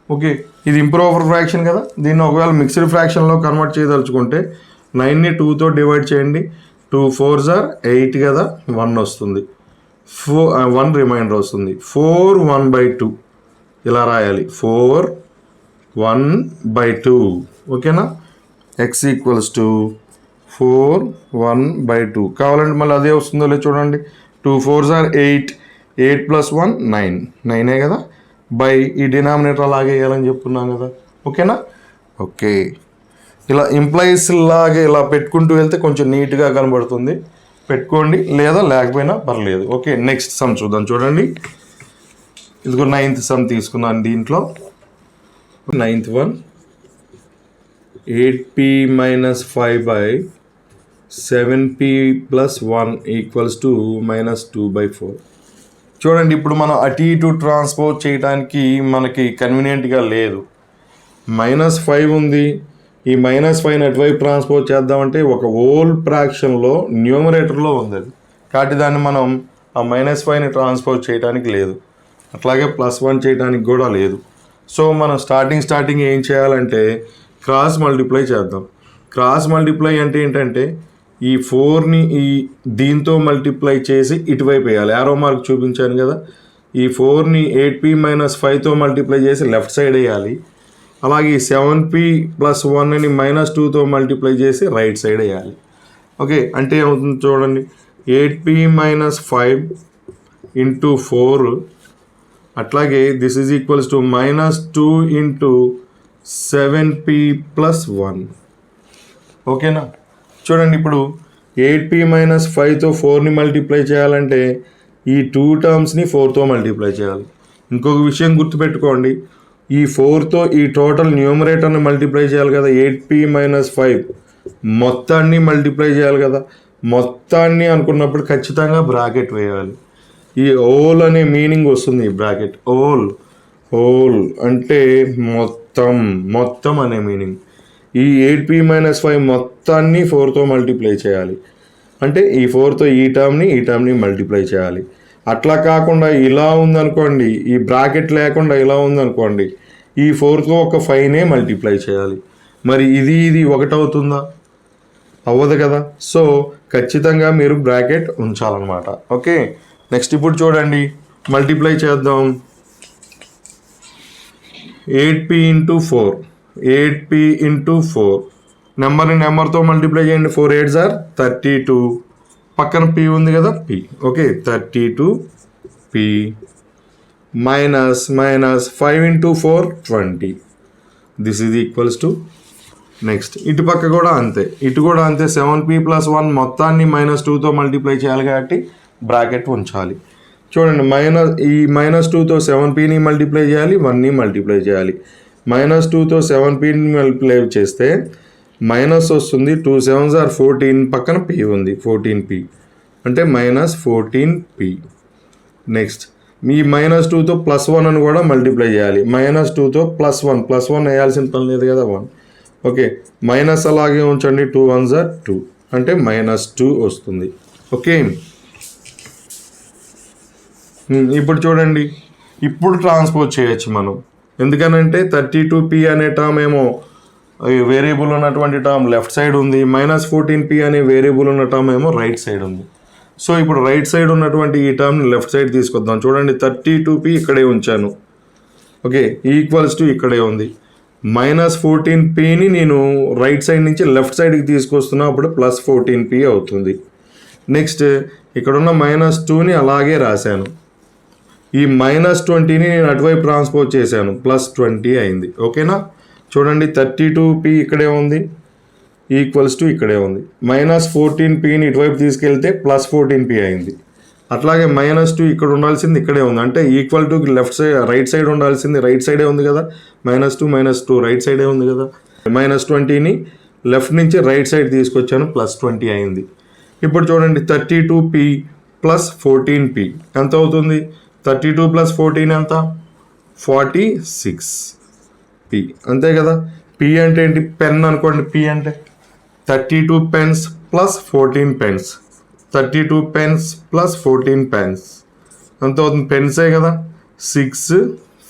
Okay, ఇది ఇంప్రాపర్ ఫ్రాక్షన్ కదా, దీన్ని ఒకవేళ మిక్స్డ్ ఫ్రాక్షన్లో కన్వర్ట్ చేయదలుచుకుంటే 9ని 2తో డివైడ్ చేయండి, 2 4s are 8 కదా, 1 వస్తుంది, 1 రిమైండర్ వస్తుంది, 4 1/2 ఇలా రాయాలి, 4 1/2. ఓకేనా, x = 4 1/2. కావాలంటే మళ్ళీ అదే వస్తుందో లేదు చూడండి, 2 4s are 8, 8 + 1 9, 9ఏ కదా, బై ఈ డినామినేటర్ అలాగే వేయాలని చెప్తున్నాం కదా. ఓకేనా, ఓకే, ఇలా ఇంప్లాయిస్ లాగే ఇలా పెట్టుకుంటూ వెళ్తే కొంచెం నీట్గా కనబడుతుంది, పెట్టుకోండి, లేదా లేకపోయినా పర్లేదు. ఓకే, నెక్స్ట్ సమ్ చూద్దాం. చూడండి, ఇదిగో 9th సమ్ తీసుకున్నాను, దీంట్లో 9th one, 8p - 5/7p + 1 = -2/4. చూడండి, ఇప్పుడు మనం అటు ఇటు ట్రాన్స్పోజ్ చేయడానికి మనకి కన్వీనియంట్గా లేదు. -5 ఉంది, ఈ -5ని అటువైపు ట్రాన్స్పోజ్ చేద్దామంటే ఒక హోల్ ఫ్రాక్షన్లో న్యూమరేటర్లో ఉంది అది, కాబట్టి దాన్ని మనం ఆ -5ని ట్రాన్స్పోజ్ చేయడానికి లేదు, అట్లాగే +1 చేయడానికి కూడా లేదు. సో మనం స్టార్టింగ్ ఏం చేయాలంటే క్రాస్ మల్టిప్లై చేద్దాం. క్రాస్ మల్టిప్లై అంటే ఏంటంటే ఈ 4ని దీంతో మల్టిప్లై చేసి ఇటువైపు వేయాలి. యారో మార్క్ చూపించాను కదా, ఈ 4ని 8p - 5తో మల్టిప్లై చేసి లెఫ్ట్ సైడ్ వేయాలి. అలాగే 7p + 1ని -2తో మల్టిప్లై చేసి రైట్ సైడ్ వేయాలి. ఓకే, అంటే ఏమవుతుంది చూడండి, 8p - 5 × 4, అట్లాగే this is equals to -2 × 7p + 1. ఓకేనా? చూడండి, ఇప్పుడు 8p - 5తో 4ని మల్టిప్లై చేయాలంటే ఈ 2 టర్మ్స్ని 4తో మల్టిప్లై చేయాలి. ఇంకొక విషయం గుర్తుపెట్టుకోండి, ఈ 4తో ఈ టోటల్ న్యూమరేటర్ని మల్టిప్లై చేయాలి కదా, 8p - 5 మొత్తాన్ని మల్టిప్లై చేయాలి కదా. మొత్తాన్ని అనుకున్నప్పుడు ఖచ్చితంగా బ్రాకెట్ వేయాలి. ఈ ఓల్ అనే మీనింగ్ వస్తుంది. ఈ బ్రాకెట్ ఓల్ అంటే మొత్తం అనే మీనింగ్. ఈ 8p - 5 మొత్తాన్ని 4తో మల్టిప్లై చేయాలి. అంటే ఈ 4తో ఈ టర్మ్ని మల్టిప్లై చేయాలి. అట్లా కాకుండా ఇలా ఉందనుకోండి, ఈ బ్రాకెట్ లేకుండా ఇలా ఉందనుకోండి, ఈ 4తో ఒక 5నే మల్టిప్లై చేయాలి. మరి ఇది ఒకటవుతుందా? అవ్వదు కదా. సో ఖచ్చితంగా మీరు బ్రాకెట్ ఉంచాలన్నమాట. ఓకే, నెక్స్ట్ ఇప్పుడు చూడండి, మల్టిప్లై చేద్దాం. 8p × 4, 8p × 4, నెంబర్తో మల్టిప్లై చేయండి. 4 8s are 32, పక్కన p ఉంది కదా, p. Okay, 32p - 5 × 4 20. This is equals to, next ఇటు పక్క కూడా అంతే, 7p + 1 మొత్తాన్ని -2తో మల్టిప్లై చేయాలి కాబట్టి బ్రాకెట్ ఉంచాలి. చూడండి, ఈ -2తో 7pని మల్టిప్లై చేయాలి, 1ని మల్టిప్లై చేయాలి. -2తో 7pని మల్టిప్లై చేస్తే మైనస్ వస్తుంది. 2 7s are 14, పక్కన p ఉంది, 14p అంటే -14p. నెక్స్ట్ మీ -2తో +1 అని కూడా మల్టిప్లై చేయాలి. -2తో +1 వేయాల్సిన పని లేదు కదా, 1. ఓకే, మైనస్ అలాగే ఉంచండి. 2 1s are 2 అంటే -2 వస్తుంది. ఓకే, ఇప్పుడు చూడండి, ఇప్పుడు ట్రాన్స్పోజ్ చేయొచ్చు మనం. ఎందుకనంటే 32p అనే టర్మ్ ఏమో వేరియబుల్ ఉన్నటువంటి టర్మ్ లెఫ్ట్ సైడ్ ఉంది, -14p అనే వేరియబుల్ ఉన్న టర్మ్ ఏమో రైట్ సైడ్ ఉంది. సో ఇప్పుడు రైట్ సైడ్ ఉన్నటువంటి ఈ టర్మ్ని లెఫ్ట్ సైడ్ తీసుకొద్దాం. చూడండి, 32p ఇక్కడే ఉంచాను. ఓకే, ఈక్వల్స్ టు ఇక్కడే ఉంది. -14pని నేను రైట్ సైడ్ నుంచి లెఫ్ట్ సైడ్కి తీసుకొస్తున్నా, అప్పుడు +14p అవుతుంది. నెక్స్ట్ ఇక్కడున్న -2ని అలాగే రాశాను. ఈ -20ని నేను అటువైపు ట్రాన్స్పోజ్ చేశాను, +20 అయింది. ఓకేనా? చూడండి, 32p ఇక్కడే ఉంది, ఈక్వల్స్ టు ఇక్కడే ఉంది. -14pని ఇటువైపు తీసుకెళ్తే +14p అయింది. అట్లాగే -2 ఇక్కడ ఉండాల్సింది ఇక్కడే ఉంది, అంటే equal to left side right side ఉండాల్సింది రైట్ సైడే ఉంది కదా. -2 రైట్ సైడే ఉంది కదా. -20ని లెఫ్ట్ నుంచి రైట్ సైడ్ తీసుకొచ్చాను, +20 అయింది. ఇప్పుడు చూడండి, 32p + 14p ఎంత అవుతుంది? 32 + 14 ఎంత? 46p, అంతే కదా. p అంటే ఏంటి? పెన్ అనుకోండి. p అంటే 32 pens + 14 pens, 32 pens + 14 pens ఎంత అవుతుంది? పెన్సే కదా. 6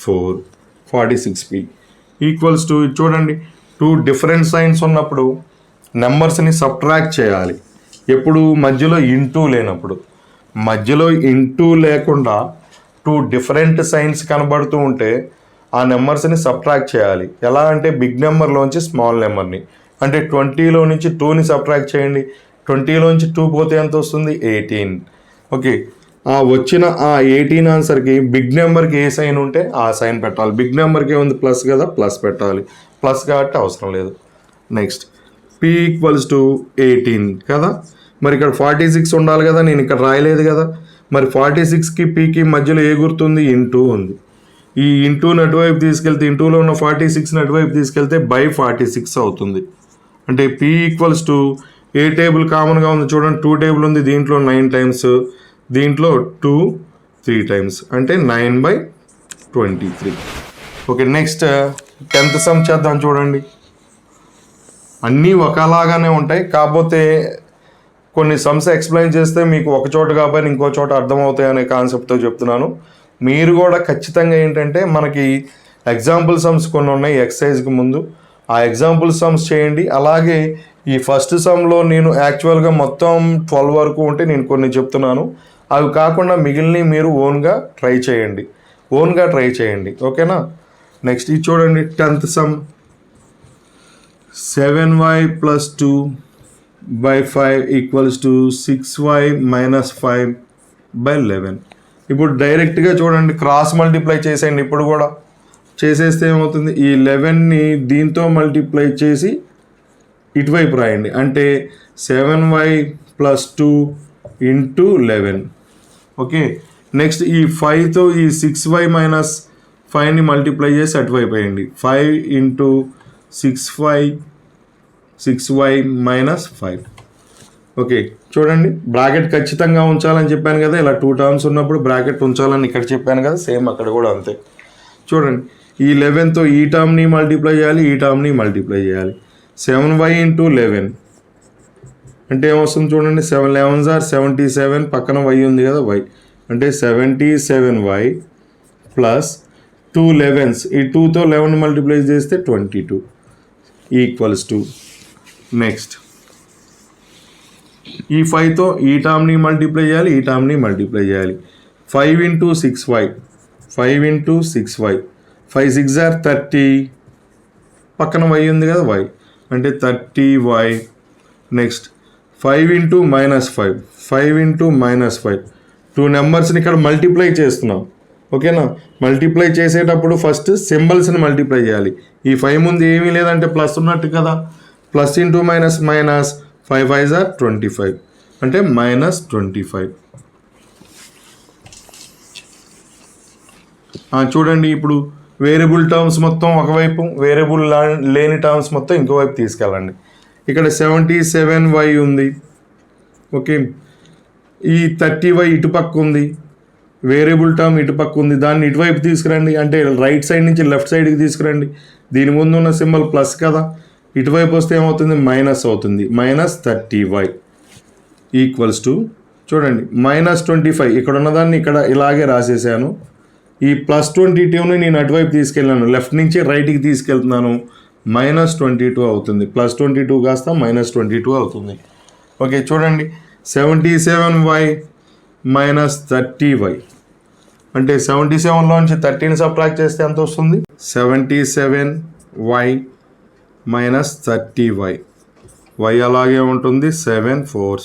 4 46p ఈక్వల్స్ టు, చూడండి, 2 డిఫరెంట్ సైన్స్ ఉన్నప్పుడు నెంబర్స్ని సబ్ట్రాక్ట్ చేయాలి. ఎప్పుడు? మధ్యలో ఇంటూ లేనప్పుడు. మధ్యలో ఇంటూ లేకుండా 2 డిఫరెంట్ సైన్స్ కనబడుతూ ఉంటే ఆ నెంబర్స్ని సబ్ట్రాక్ట్ చేయాలి. ఎలా అంటే బిగ్ నెంబర్లోంచి స్మాల్ నెంబర్ని, అంటే 20లో నుంచి 2ని సబ్ట్రాక్ట్ చేయండి. 20లో నుంచి 2 పోతే ఎంత వస్తుంది? 18. ఓకే, ఆ వచ్చిన ఆ 18 ఆన్సర్కి బిగ్ నెంబర్కి ఏ సైన్ ఉంటే ఆ సైన్ పెట్టాలి. బిగ్ నెంబర్కి ఏముంది? ప్లస్ కదా, ప్లస్ పెట్టాలి. ప్లస్ కాబట్టి అవసరం లేదు. నెక్స్ట్ p = 18 కదా. మరి ఇక్కడ 46 ఉండాలి కదా, నేను ఇక్కడ రాయలేదు కదా. మరి 46కి pకి మధ్యలో ఏ గుర్తుంది? ఇంటూ ఉంది. ఈ ఇంటూని అటువైపు తీసుకెళ్తే, ఇంటూలో ఉన్న 46ని అటువైపు తీసుకెళ్తే /46 అవుతుంది. అంటే p ఏ టేబుల్ కామన్గా ఉంది? చూడండి, 2 టేబుల్ ఉంది, దీంట్లో 9 times, దీంట్లో 2 3 times, అంటే 9/23. ఓకే, నెక్స్ట్ 10th సమ్ చేద్దాం. చూడండి, అన్నీ ఒకలాగానే ఉంటాయి, కాకపోతే కొన్ని సమ్స్ ఎక్స్ప్లెయిన్ చేస్తే మీకు ఒక చోట కాబట్టి ఇంకో చోట అర్థమవుతాయి అనే కాన్సెప్ట్తో చెప్తున్నాను. మీరు కూడా ఖచ్చితంగా ఏంటంటే, మనకి ఎగ్జాంపుల్ సమ్స్ కొన్ని ఉన్నాయి ఎక్సర్సైజ్కి ముందు, ఆ ఎగ్జాంపుల్ సమ్స్ చేయండి. అలాగే ఈ ఫస్ట్ సమ్లో నేను యాక్చువల్గా మొత్తం 12 వరకు ఉంటే నేను కొన్ని చెప్తున్నాను, అవి కాకుండా మిగిలినవి మీరు ఓన్గా ట్రై చేయండి. ఓకేనా. నెక్స్ట్ ఇది చూడండి 10th సమ్ 7y + 2/5 = 6y - 5/11. ఇప్పుడు డైరెక్ట్గా చూడండి, క్రాస్ మల్టిప్లై చేసేయండి. ఇప్పుడు కూడా చేసేస్తే ఏమవుతుంది, ఈ 11ని దీంతో మల్టిప్లై చేసి ఇటువైపు రాయండి. అంటే 7y + 2 × 11. ఓకే. నెక్స్ట్ ఈ 5తో ఈ 6y - 5ని మల్టిప్లై చేసి అటువైపు వేయండి. 5 × 6y - 5. ఓకే. చూడండి, బ్రాకెట్ ఖచ్చితంగా ఉంచాలని చెప్పాను కదా, ఇలా 2 టర్మ్స్ ఉన్నప్పుడు బ్రాకెట్ ఉంచాలని ఇక్కడ చెప్పాను కదా, సేమ్ అక్కడ కూడా అంతే. చూడండి, ఈ 11తో ఈ టర్మ్ని మల్టిప్లై చేయాలి, ఈ టర్మ్ని మల్టిప్లై చేయాలి. 7y × 11 అంటే ఏమొస్తుంది చూడండి, 7 11s are 77, పక్కన y ఉంది కదా, y అంటే 77y + 2 11s, ఈ 2తో 11 మల్టిప్లై చేస్తే 22 = నెక్స్ట్ ఈ 5తో ఈ టర్మ్ని మల్టిప్లై చేయాలి, ఈ టర్మ్ని మల్టిప్లై చేయాలి. 5 × 6y 5 6 are 30, పక్కన y ఉంది కదా, y అంటే 30y. నెక్స్ట్ 5 × -5 5 × -5, 2 నెంబర్స్ని ఇక్కడ మల్టిప్లై చేస్తున్నాం. ఓకేనా. మల్టిప్లై చేసేటప్పుడు ఫస్ట్ సింబల్స్ని మల్టిప్లై చేయాలి. ఈ 5 ముందు ఏమీ లేదంటే ప్లస్ ఉన్నట్టు కదా, ప్లస్ × -, 5 5s are 25 అంటే -25. చూడండి, ఇప్పుడు వేరియబుల్ టర్మ్స్ మొత్తం ఒకవైపు, వేరియబుల్ లేని టర్మ్స్ మొత్తం ఇంకోవైపు తీసుకెళ్ళండి. ఇక్కడ 77y ఉంది. ఓకే. ఈ 30y ఇటుపక్క ఉంది, వేరియబుల్ టర్మ్ ఇటుపక్క ఉంది, దాన్ని ఇటువైపు తీసుకురండి. అంటే రైట్ సైడ్ నుంచి లెఫ్ట్ సైడ్కి తీసుకురండి. దీని ముందు ఉన్న సింబల్ ప్లస్ కదా, ఇటువైపు వస్తే ఏమవుతుంది, మైనస్ అవుతుంది. -30y = చూడండి -25. ఇక్కడ ఉన్నదాన్ని ఇక్కడ ఇలాగే రాసేసాను. ఈ +22ని నేను అటువైపు తీసుకెళ్ళాను, లెఫ్ట్ నుంచి రైట్కి తీసుకెళ్తున్నాను, -22 అవుతుంది. +22 కాస్త -22 అవుతుంది. ఓకే. చూడండి, 77y - 30y అంటే 77లోంచి 30ని సబ్ట్రాక్ట్ చేస్తే ఎంత వస్తుంది, 77y - 30y. y అలాగే ఉంటుంది, 7 4s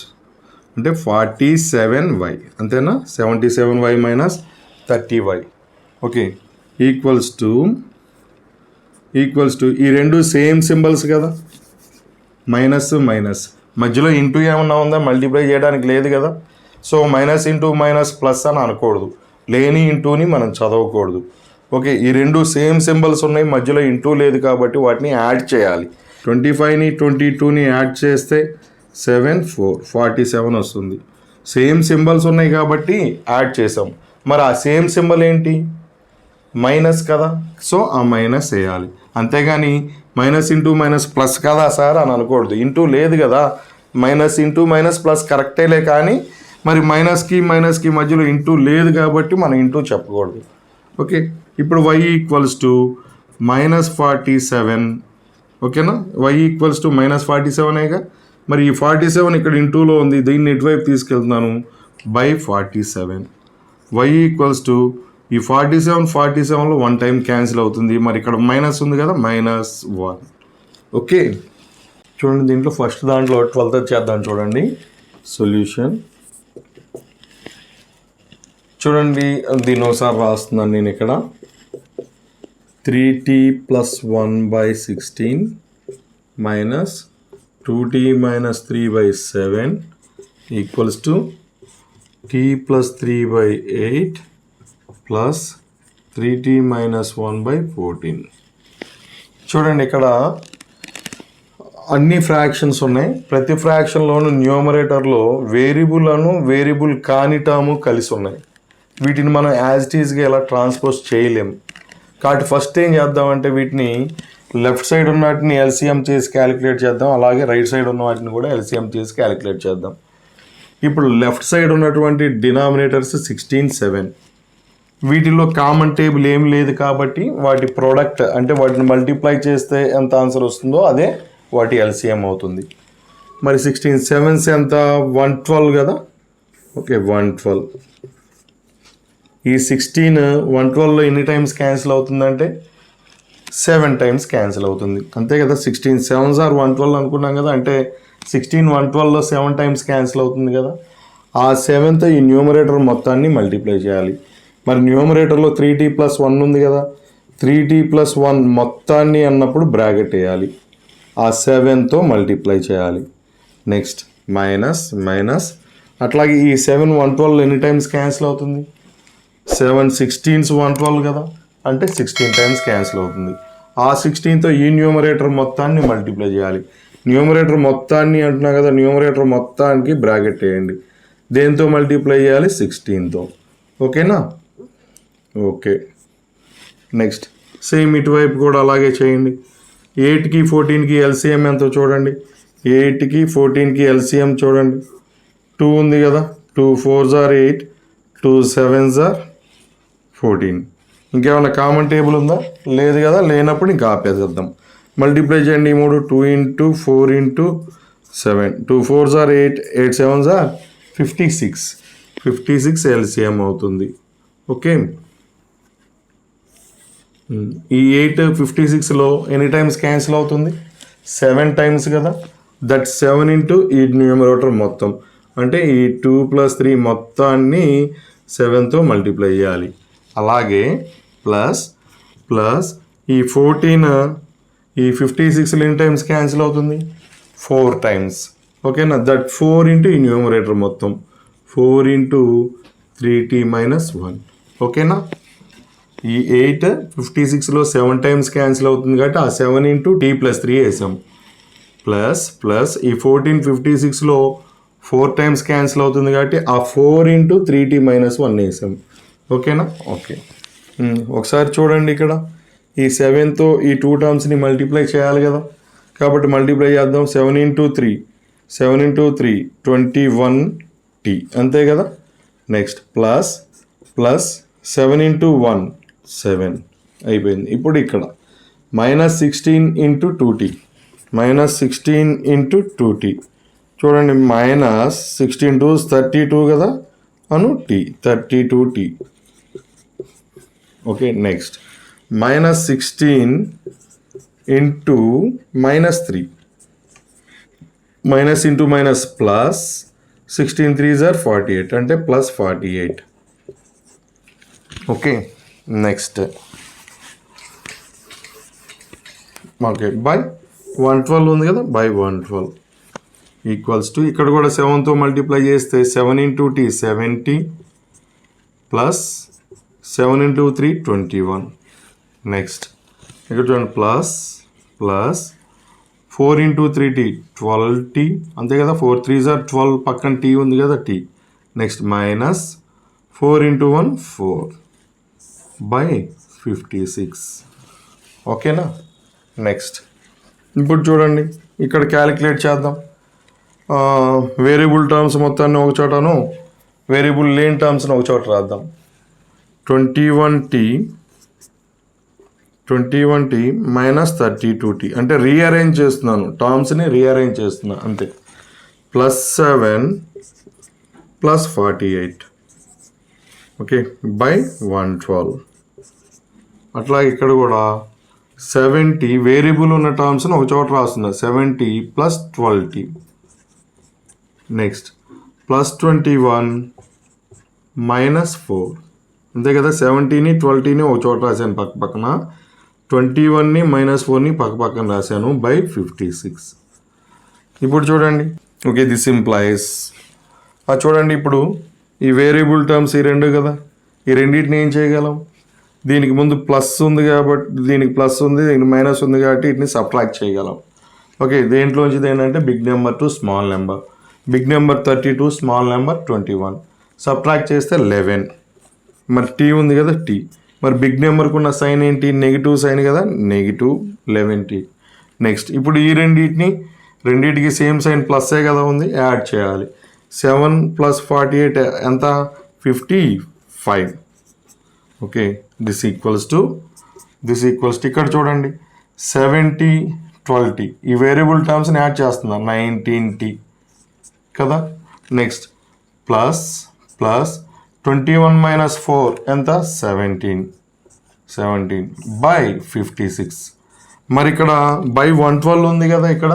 అంటే 47y. అంతేనా. 77y - 30y. Okay. Equals to ఈ రెండు సేమ్ సింబల్స్ కదా, మైనస్ మధ్యలో ఇంటూ ఏమన్నా ఉందా, మల్టిప్లై చేయడానికి లేదు కదా. సో -++ అని అనకూడదు, లేని ఇంటూని మనం చదవకూడదు. ఓకే. ఈ రెండు సేమ్ సింబల్స్ ఉన్నాయి, మధ్యలో ఇంటూ లేదు కాబట్టి వాటిని యాడ్ చేయాలి. 25ని 22ని యాడ్ చేస్తే 7 4 47 వస్తుంది. సేమ్ సింబల్స్ ఉన్నాయి కాబట్టి యాడ్ చేసాం. మరి ఆ సేమ్ సింబల్ ఏంటి, మైనస్ కదా, సో ఆ మైనస్ వేయాలి. అంతేగాని -++ కదా సార్ అని అనకూడదు, ఇంటూ లేదు కదా. -++ కరెక్టేలే, కానీ మరి మైనస్కి మధ్యలో ఇంటూ లేదు కాబట్టి మనం ఇంటూ చెప్పకూడదు. ఓకే. ఇప్పుడు y = -47. ఓకేనా. y = -47ఏగా. మరి ఈ 47 ఇక్కడ ఇంటూలో ఉంది, దీన్ని ఇటువైపు తీసుకెళ్తున్నాను, /47. y = ఈ 47లో 1 టైం క్యాన్సిల్ అవుతుంది. మరి ఇక్కడ మైనస్ ఉంది కదా, -1. ఓకే. చూడండి, దీంట్లో ఫస్ట్ దాంట్లో 12th చేద్దాం. చూడండి సొల్యూషన్. చూడండి, దీని ఒకసారి రాస్తున్నాను నేను ఇక్కడ. 3t + 1/16 - 2t - 3/7 = t + 3/8 + 3t - 1/14. చూడండి, ఇక్కడ అన్ని ఫ్రాక్షన్స్ ఉన్నాయి. ప్రతి ఫ్రాక్షన్లోనూ న్యూమరేటర్లో వేరియబుల్ కాని టర్ము కలిసి ఉన్నాయి. వీటిని మనం యాజ్ ఇట్ ఈజ్గా ఎలా ట్రాన్స్పోజ్ చేయలేము. కాబట్టి ఫస్ట్ ఏం చేద్దామంటే, వీటిని లెఫ్ట్ సైడ్ ఉన్న వాటిని ఎల్సిఎం చేసి క్యాలిక్యులేట్ చేద్దాం, అలాగే రైట్ సైడ్ ఉన్న వాటిని కూడా ఎల్సిఎం చేసి క్యాలిక్యులేట్ చేద్దాం. ఇప్పుడు లెఫ్ట్ సైడ్ ఉన్నటువంటి డినామినేటర్స్ 16 7. వీటిలో కామన్ టేబుల్ ఏం లేదు కాబట్టి వాటి ప్రోడక్ట్ అంటే వాటిని మల్టిప్లై చేస్తే ఎంత ఆన్సర్ వస్తుందో అదే వాటి ఎల్సిఎం అవుతుంది. మరి 16 7s ఎంత 112 కదా. ఓకే 112. ఈ 16 112లో ఎన్ని టైమ్స్ క్యాన్సిల్ అవుతుందంటే 7 టైమ్స్ క్యాన్సిల్ అవుతుంది అంతే కదా. 16 7s ఆర్ 112 అనుకున్నాం కదా, అంటే 16 112లో 7 టైమ్స్ క్యాన్సిల్ అవుతుంది కదా. ఆ 7తో ఈ న్యూమరేటర్ మొత్తాన్ని మల్టిప్లై చేయాలి. మరి న్యూమరేటర్లో 3t + 1 ఉంది కదా, 3t + 1 మొత్తాన్ని అన్నప్పుడు బ్రాకెట్ వేయాలి, ఆ 7తో మల్టిప్లై చేయాలి. నెక్స్ట్ మైనస్ మైనస్, అట్లాగే ఈ 7 112 ఎన్ని టైమ్స్ క్యాన్సిల్ అవుతుంది, 7 16s 112 కదా, అంటే 16 టైమ్స్ క్యాన్సిల్ అవుతుంది. ఆ 16తో ఈ న్యూమరేటర్ మొత్తాన్ని మల్టిప్లై చేయాలి. న్యూమరేటర్ మొత్తాన్ని అంటున్నా కదా, న్యూమరేటర్ మొత్తానికి బ్రాకెట్ వేయండి. దేంతో మల్టిప్లై చేయాలి, 16తో. ఓకేనా. ఓకే నెక్స్ట్ సేమ్ ఇటువైపు కూడా అలాగే చేయండి. 8కి 14కి ఎల్సిఎం ఎంతో చూడండి. 8కి 14కి ఎల్సిఎం చూడండి. 2 ఉంది కదా, 2 4s are 8, 2 7s are 14. ఇంకేమైనా కామన్ టేబుల్ ఉందా, లేదు కదా, లేనప్పుడు ఇంకా ఆపేసేద్దాం. మల్టిప్లై చేయండి ఈ 3, 2 × 4 × 7, 2 4s are 8, 8 7s are 56. 56 LCM అవుతుంది. ఓకే, ఈ 8 56లో ఎనీ టైమ్స్ క్యాన్సిల్ అవుతుంది, 7 టైమ్స్ కదా. దట్ 7 × ఈ న్యూమరేటర్ మొత్తం, అంటే ఈ 2 + 3 మొత్తాన్ని 7తో మల్టిప్లై చేయాలి. అలాగే ప్లస్ ప్లస్ ఈ 14 ఈ 56లో ఎన్ని టైమ్స్ క్యాన్సిల్ అవుతుంది, 4 టైమ్స్. ఓకేనా. దట్ 4 × ఈ న్యూమరేటర్ మొత్తం, 4 × 3t - 1. ఓకేనా. ఈ 8 56లో 7 టైమ్స్ క్యాన్సిల్ అవుతుంది కాబట్టి ఆ 7 × t + 3 వేసాం. ప్లస్ ప్లస్ ఈ 14 56లో 4 టైమ్స్ క్యాన్సిల్ అవుతుంది కాబట్టి ఆ 4 × 3t - 1 వేసాం. ఓకేనా. ఓకే, ఒకసారి చూడండి ఇక్కడ ఈ 7తో ఈ 2 టర్మ్స్ని మల్టిప్లై చేయాలి కదా, కాబట్టి మల్టిప్లై చేద్దాం. 7 × 3 7 × 3 21t అంతే కదా. నెక్స్ట్ ప్లస్ ప్లస్ 7 × 1 7 అయిపోయింది. ఇప్పుడు ఇక్కడ -16 × 2t -16 × 2t చూడండి. -16 2s 32 కదా అను t 32t. Okay next -16 × -3 minus into minus plus 16 3s are 48 అంటే +48. ఓకే నెక్స్ట్ ఓకే బై 112 ఉంది కదా, బై 112 ఈక్వల్స్ టు ఇక్కడ కూడా 7తో మల్టిప్లై చేస్తే 7 × t 70 ప్లస్ 7 × 3 21. నెక్స్ట్ ఇక్కడ చూడండి ప్లస్ ప్లస్ 4 × 3t 12t అంతే కదా, 4 3s are 12 పక్కన t ఉంది కదా t. Next minus 4 × 1 4 by 56. ఓకేనా. నెక్స్ట్ ఇప్పుడు చూడండి ఇక్కడ క్యాలిక్యులేట్ చేద్దాం. వేరియబుల్ టర్మ్స్ మొత్తాన్ని ఒక చోటను, వేరియబుల్ లేని టర్మ్స్ని ఒక చోట రాద్దాం. 21t -32t అంటే రీఅరేంజ్ చేస్తున్నాను, టర్మ్స్ని రీఅరేంజ్ చేస్తున్నా అంతే. +7 +48 ఓకే బై 112. అట్లా ఇక్కడ కూడా 70 వేరియబుల్ ఉన్న టర్మ్స్ని ఒక చోట రాస్తున్నా, 70 + 12t. నెక్స్ట్ +21 -4 అంతే కదా. 70ని 12tని ఒక చోట రాశాను పక్క పక్కన, 21ని -4ని పక్క పక్కన రాశాను బై 56. ఇప్పుడు చూడండి ఓకే దిస్ ఇంప్లాయిస్ చూడండి ఇప్పుడు ఈ వేరియబుల్ టర్మ్స్ ఈ రెండు కదా, ఈ రెండింటిని ఏం చేయగలం, దీనికి ముందు ప్లస్ ఉంది కాబట్టి దీనికి ప్లస్ ఉంది, దీనికి మైనస్ ఉంది కాబట్టి వీటిని సబ్ట్రాక్ట్ చేయగలం. ఓకే దేంట్లోంచి ఏంటంటే big number to small number, big number 32 small number 21 subtract చేస్తే 11. మరి టీ ఉంది కదా టీ, మరి బిగ్ నెంబర్కి ఉన్న సైన్ ఏంటి, నెగిటివ్ సైన్ కదా, -11t. నెక్స్ట్ ఇప్పుడు ఈ రెండింటికి సేమ్ సైన్ ప్లస్సే కదా ఉంది, యాడ్ చేయాలి. 7 + 48 ఎంత 55. ఓకే దిస్ ఈక్వల్స్ టు ఇక్కడ చూడండి 70 12t. ఈ వేరియబుల్ టర్మ్స్ని యాడ్ చేస్తున్నా 19t కదా. నెక్స్ట్ ప్లస్ 21 మైనస్ 4 ఎంత 17 బై 56. మరి ఇక్కడ బై 112 ఉంది కదా, ఇక్కడ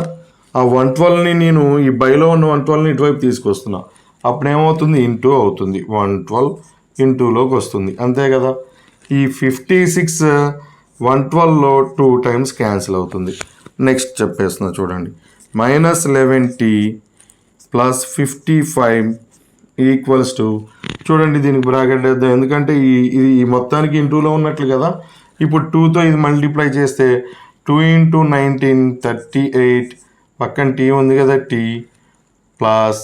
ఆ 112ని నేను ఈ బైలో ఉన్న 112ని ఇటువైపు తీసుకొస్తున్నా. అప్పుడు ఏమవుతుంది, ఇంటూ అవుతుంది. 112 ఇంటూలోకి వస్తుంది, అంతే కదా. ఈ 56 112లో 2 టైమ్స్ క్యాన్సిల్ అవుతుంది. నెక్స్ట్ చెప్పేస్తున్నా చూడండి, minus 11t plus 55 equals to, చూడండి దీనికి బ్రాకెట్ వేద్దాం ఎందుకంటే ఇది మొత్తానికి ఇంటూలో ఉన్నట్లు కదా. ఇప్పుడు 2తో ఇది మల్టిప్లై చేస్తే 2 × 19 38, పక్కన టీ ఉంది కదా, టీ ప్లస్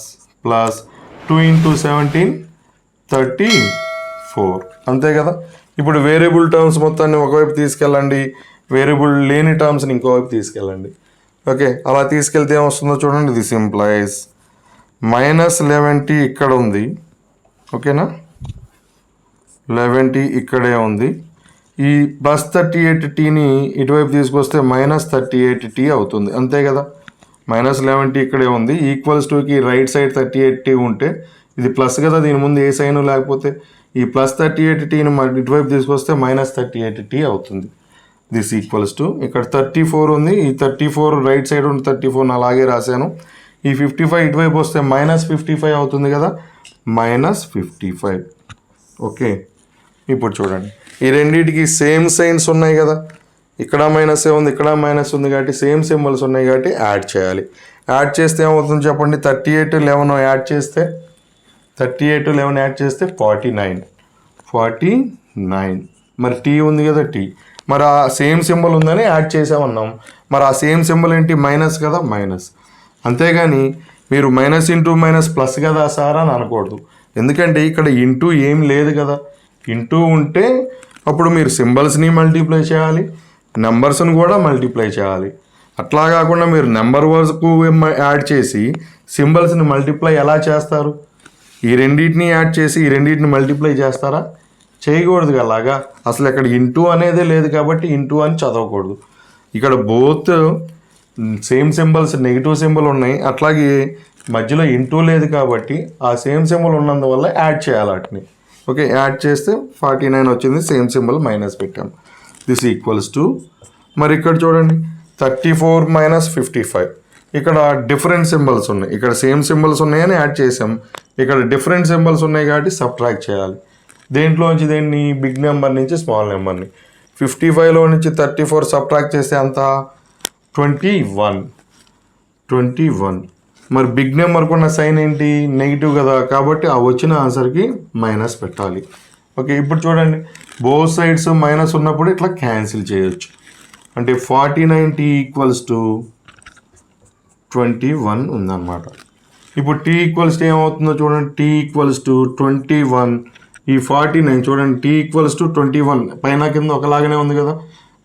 2 × 17 34, అంతే కదా. ఇప్పుడు వేరియబుల్ టర్మ్స్ మొత్తాన్ని ఒకవైపు తీసుకెళ్ళండి, వేరియబుల్ లేని టర్మ్స్ని ఇంకోవైపు తీసుకెళ్ళండి. ఓకే, అలా తీసుకెళ్తే ఏమొస్తుందో చూడండి. దిస్ ఇంప్లైస్ మైనస్ 11t ఇక్కడ ఉంది, ఓకేనా. 11t ఇక్కడే ఉంది. ఈ ప్లస్ 38tని ఇటువైపు తీసుకొస్తే మైనస్ 38t అవుతుంది, అంతే కదా. మైనస్ 11t ఇక్కడే ఉంది. ఈక్వల్స్ టూకి రైట్ సైడ్ 38t ఉంటే ఇది ప్లస్ కదా, దీని ముందు ఏ సైన్ లేకపోతే ఈ ప్లస్ 38tని ఇటువైపు తీసుకొస్తే మైనస్ 38t అవుతుంది. దిస్ ఈక్వల్స్ టు, ఇక్కడ 34 ఉంది, ఈ 34 రైట్ సైడ్ ఉంది 34 అలాగే రాశాను. ఈ 55 ఇటువైపు వస్తే మైనస్ 55 అవుతుంది కదా, మైనస్ 55. ఓకే, ఇప్పుడు చూడండి ఈ రెండింటికి సేమ్ సైన్స్ ఉన్నాయి కదా, ఇక్కడ మైనస్ ఉంది, ఇక్కడ మైనస్ ఉంది కాబట్టి సేమ్ సింబల్స్ ఉన్నాయి కాబట్టి యాడ్ చేయాలి. యాడ్ చేస్తే ఏమవుతుంది చెప్పండి, 38 11 యాడ్ చేస్తే 49. మరి టీ ఉంది కదా, టీ మరి ఆ సేమ్ సింబల్ ఉందని యాడ్ చేసామన్నాం. మరి ఆ సేమ్ సింబల్ ఏంటి, మైనస్ కదా, మైనస్. అంతేగాని మీరు మైనస్ ఇంటూ మైనస్ ప్లస్ కదా సార్ అని అనకూడదు, ఎందుకంటే ఇక్కడ ఇంటూ ఏం లేదు కదా. ఇంటూ ఉంటే అప్పుడు మీరు సింబల్స్ని మల్టిప్లై చేయాలి, నెంబర్స్ని కూడా మల్టిప్లై చేయాలి. అట్లా కాకుండా మీరు నెంబర్ వరకు యాడ్ చేసి సింబల్స్ని మల్టిప్లై ఎలా చేస్తారు? ఈ రెండింటిని యాడ్ చేసి ఈ రెండింటిని మల్టిప్లై చేస్తారా? చేయకూడదు. అలాగా అసలు ఇక్కడ ఇంటూ అనేదే లేదు కాబట్టి ఇంటూ అని చదవకూడదు. ఇక్కడ both same symbols negative symbol ఉన్నాయి, అట్లాగే మధ్యలో ఇంటూ లేదు కాబట్టి ఆ సేమ్ సింబల్ ఉన్నందువల్ల యాడ్ చేయాలి వాటిని. ఓకే, యాడ్ చేస్తే 49 వచ్చింది, సేమ్ సింబల్ మైనస్ పెట్టాం. దిస్ ఈక్వల్స్ టు, మరి ఇక్కడ చూడండి 34 మైనస్ 55, ఇక్కడ డిఫరెంట్ సింబల్స్ ఉన్నాయి, ఇక్కడ సేమ్ సింబల్స్ ఉన్నాయని యాడ్ చేసాం, ఇక్కడ డిఫరెంట్ సింబల్స్ ఉన్నాయి కాబట్టి సబ్ట్రాక్ట్ చేయాలి. దేంట్లోంచి దేన్ని, బిగ్ నెంబర్ నుంచి స్మాల్ నెంబర్ని. 55లో నుంచి 34 సబ్ట్రాక్ట్ చేస్తే అంత 21. మరి బిగ్ నెంబర్కి ఉన్న సైన్ ఏంటి, నెగిటివ్ కదా, కాబట్టి ఆ వచ్చిన ఆన్సర్కి మైనస్ పెట్టాలి. ఓకే, ఇప్పుడు చూడండి బోత్ సైడ్స్ మైనస్ ఉన్నప్పుడు ఇట్లా క్యాన్సిల్ చేయొచ్చు. అంటే 49t ఈక్వల్స్ టు 21 ఉందన్నమాట. ఇప్పుడు t ఈక్వల్స్ టు ఏమవుతుందో చూడండి, t ఈక్వల్స్ టు 21, ఈ 49 చూడండి, t ఈక్వల్స్ టు 21 పైన కింద ఒకలాగానే ఉంది కదా.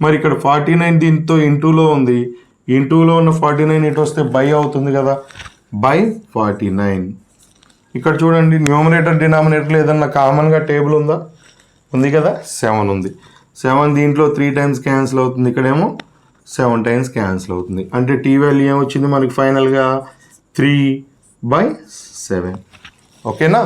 మరి ఇక్కడ 49 దీంతో ఇంటూలో ఉంది, ఇంటూలో ఉన్న 49 ఇటు వస్తే బై అవుతుంది కదా, బై 49. ఇక్కడ చూడండి న్యూమరేటర్ డినామినేటర్లో ఏదన్నా కామన్గా టేబుల్ ఉందా, ఉంది కదా, 7 ఉంది. 7 దీంట్లో 3 టైమ్స్ క్యాన్సిల్ అవుతుంది, ఇక్కడేమో 7 టైమ్స్ క్యాన్సిల్ అవుతుంది. అంటే టీ వాల్యూ ఏమొచ్చింది మనకి ఫైనల్గా 3/7. ఓకేనా.